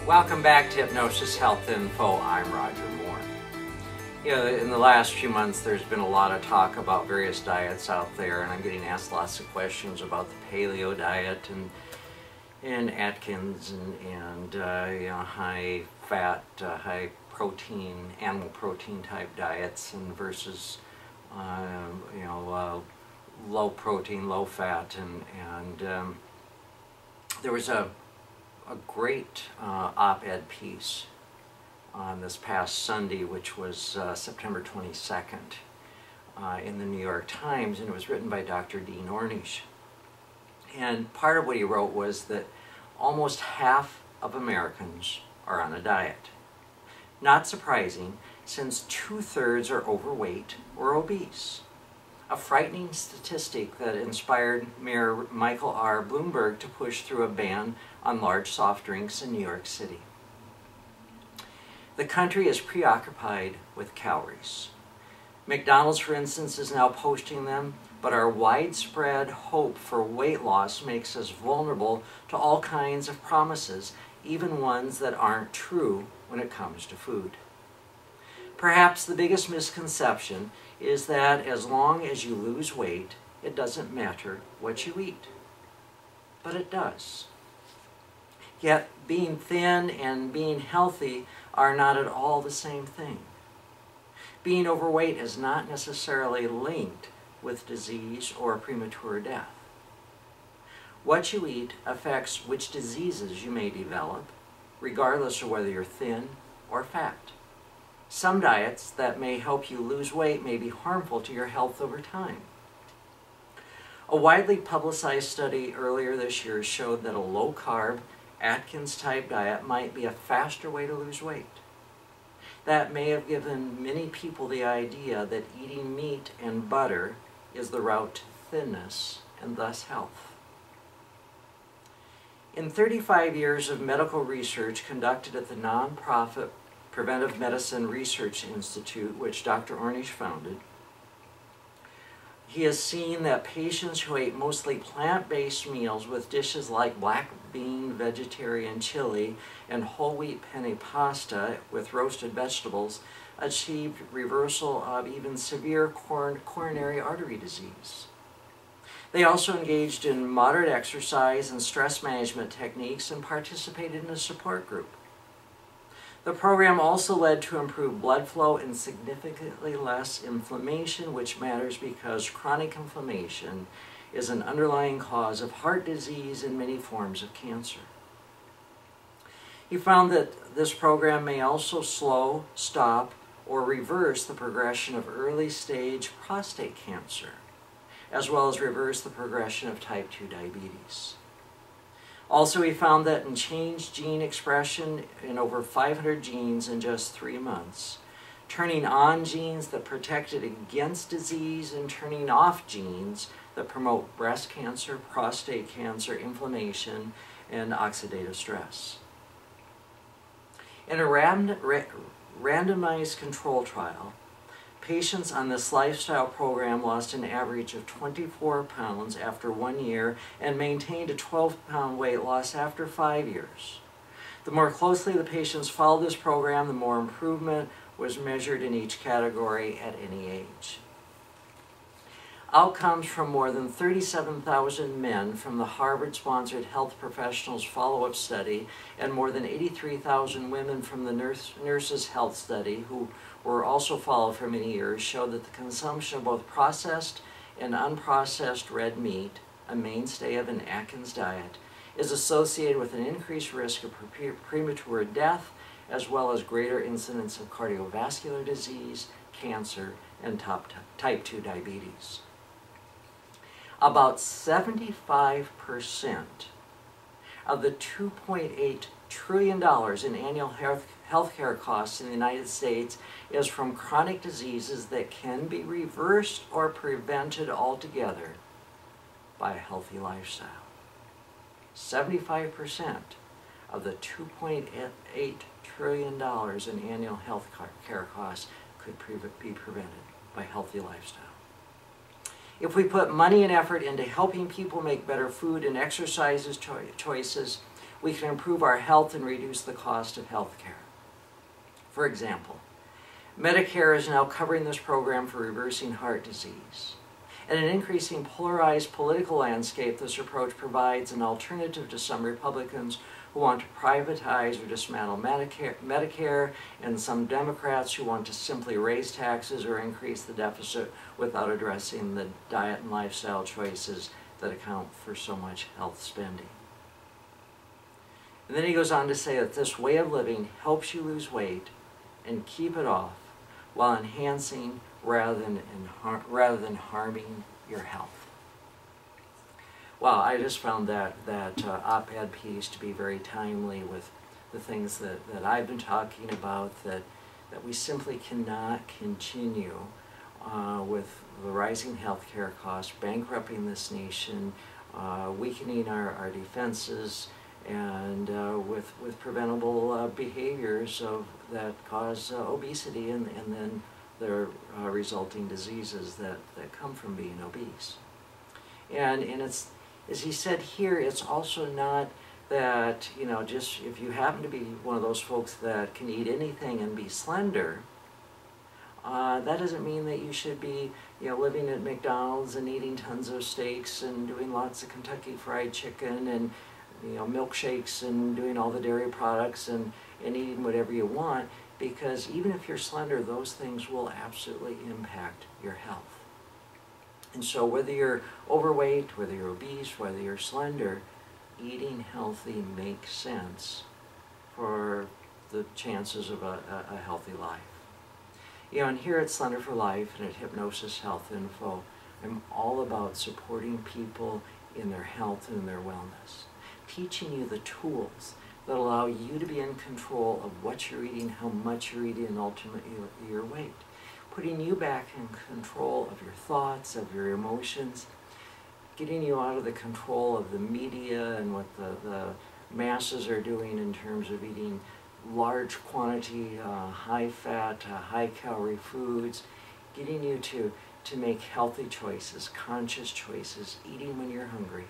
Welcome back to Hypnosis Health Info. I'm Roger Moore. In the last few months there's been a lot of talk about various diets out there, and I'm getting asked lots of questions about the paleo diet and Atkins and high fat, high protein, animal protein type diets and versus low protein, low fat, and there was a great op-ed piece on this past Sunday, which was September 22nd, in the New York Times, and it was written by Dr. Dean Ornish. And part of what he wrote was that almost half of Americans are on a diet. Not surprising, since 2/3 are overweight or obese. A frightening statistic that inspired Mayor Michael R. Bloomberg to push through a ban on large soft drinks in New York City. The country is preoccupied with calories. McDonald's, for instance, is now posting them, but our widespread hope for weight loss makes us vulnerable to all kinds of promises, even ones that aren't true when it comes to food. Perhaps the biggest misconception is that as long as you lose weight, it doesn't matter what you eat. But it does. Yet being thin and being healthy are not at all the same thing. Being overweight is not necessarily linked with disease or premature death. What you eat affects which diseases you may develop, regardless of whether you're thin or fat. Some diets that may help you lose weight may be harmful to your health over time. A widely publicized study earlier this year showed that a low-carb, Atkins-type diet might be a faster way to lose weight. That may have given many people the idea that eating meat and butter is the route to thinness and thus health. In 35 years of medical research conducted at the nonprofit Preventive Medicine Research Institute, which Dr. Ornish founded, he has seen that patients who ate mostly plant-based meals with dishes like black bean vegetarian chili and whole wheat penne pasta with roasted vegetables achieved reversal of even severe coronary artery disease. They also engaged in moderate exercise and stress management techniques and participated in a support group. The program also led to improved blood flow and significantly less inflammation, which matters because chronic inflammation is an underlying cause of heart disease and many forms of cancer. He found that this program may also slow, stop, or reverse the progression of early-stage prostate cancer, as well as reverse the progression of type 2 diabetes. Also, he found that in changed gene expression in over 500 genes in just 3 months, turning on genes that protected against disease and turning off genes that promote breast cancer, prostate cancer, inflammation, and oxidative stress. In a randomized control trial, patients on this lifestyle program lost an average of 24 pounds after 1 year and maintained a 12-pound weight loss after 5 years. The more closely the patients followed this program, the more improvement was measured in each category at any age. Outcomes from more than 37,000 men from the Harvard-sponsored Health Professionals Follow-Up Study and more than 83,000 women from the Nurses' Health Study, who were also followed for many years, showed that the consumption of both processed and unprocessed red meat, a mainstay of an Atkins diet, is associated with an increased risk of premature death, as well as greater incidence of cardiovascular disease, cancer, and type 2 diabetes. About 75% of the $2.8 trillion in annual healthcare costs in the United States is from chronic diseases that can be reversed or prevented altogether by a healthy lifestyle. 75% of the $2.8 trillion in annual health care costs could be prevented by a healthy lifestyle. If we put money and effort into helping people make better food and exercise choices, we can improve our health and reduce the cost of health care. For example, Medicare is now covering this program for reversing heart disease. In an increasing polarized political landscape, this approach provides an alternative to some Republicans who want to privatize or dismantle Medicare, and some Democrats who want to simply raise taxes or increase the deficit without addressing the diet and lifestyle choices that account for so much health spending. And then he goes on to say that this way of living helps you lose weight and keep it off while enhancing rather than harming your health. Well, I just found that op-ed piece to be very timely with the things that I've been talking about, that we simply cannot continue with the rising healthcare costs, bankrupting this nation, weakening our defenses, and with preventable behaviors that cause obesity and then the resulting diseases that come from being obese. And it's, as he said here, it's also not that, you know, just if you happen to be one of those folks that can eat anything and be slender, that doesn't mean that you should be, you know, living at McDonald's and eating tons of steaks and doing lots of Kentucky Fried Chicken and, you know, milkshakes and doing all the dairy products and eating whatever you want, because even if you're slender, those things will absolutely impact your health. And so whether you're overweight, whether you're obese, whether you're slender, eating healthy makes sense for the chances of a healthy life. You know, and here at Slender for Life and at Hypnosis Health Info, I'm all about supporting people in their health and in their wellness, teaching you the tools that allow you to be in control of what you're eating, how much you're eating, and ultimately your weight. Putting you back in control of your thoughts, of your emotions, getting you out of the control of the media and what the masses are doing in terms of eating large quantity, high-fat, high-calorie foods, getting you to make healthy choices, conscious choices, eating when you're hungry,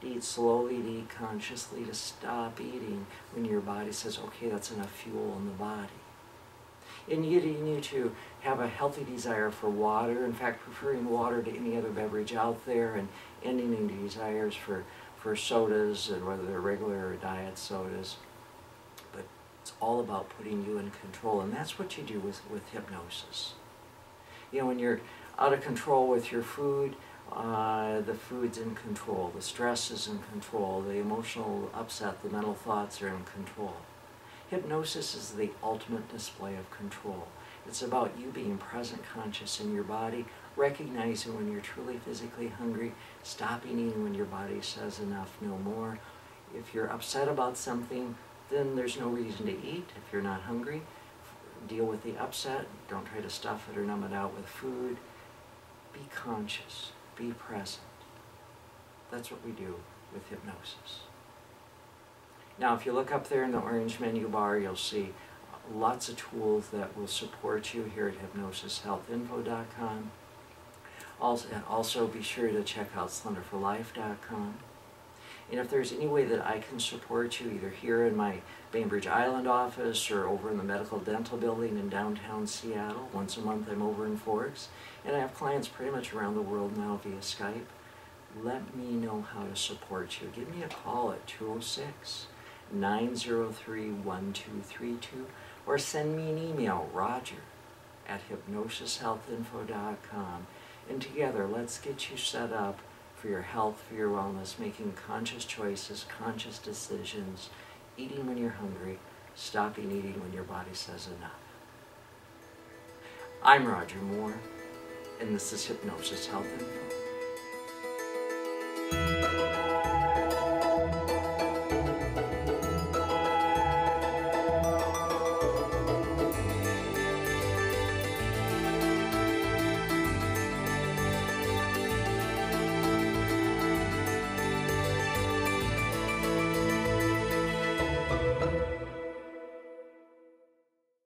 to eat slowly, to eat consciously, to stop eating when your body says, okay, that's enough fuel in the body. And getting you to have a healthy desire for water, in fact, preferring water to any other beverage out there, and ending in desires for sodas, and whether they're regular or diet sodas. But it's all about putting you in control, and that's what you do with hypnosis. You know, when you're out of control with your food, the food's in control, the stress is in control, the emotional upset, the mental thoughts are in control. Hypnosis is the ultimate display of control. It's about you being present, conscious in your body, recognizing when you're truly physically hungry, stopping eating when your body says enough, no more. If you're upset about something, then there's no reason to eat. If you're not hungry, deal with the upset. Don't try to stuff it or numb it out with food. Be conscious. Be present. That's what we do with hypnosis. Now, if you look up there in the orange menu bar, you'll see lots of tools that will support you here at hypnosishealthinfo.com. Also, be sure to check out slenderforlife.com. And if there's any way that I can support you, either here in my Bainbridge Island office or over in the Medical Dental Building in downtown Seattle, once a month I'm over in Forks, and I have clients pretty much around the world now via Skype, let me know how to support you. Give me a call at 206-903-1232, or send me an email, roger@hypnosishealthinfo.com, and together let's get you set up for your health, for your wellness, making conscious choices, conscious decisions, eating when you're hungry, stopping eating when your body says enough. I'm Roger Moore, and this is Hypnosis Health Info.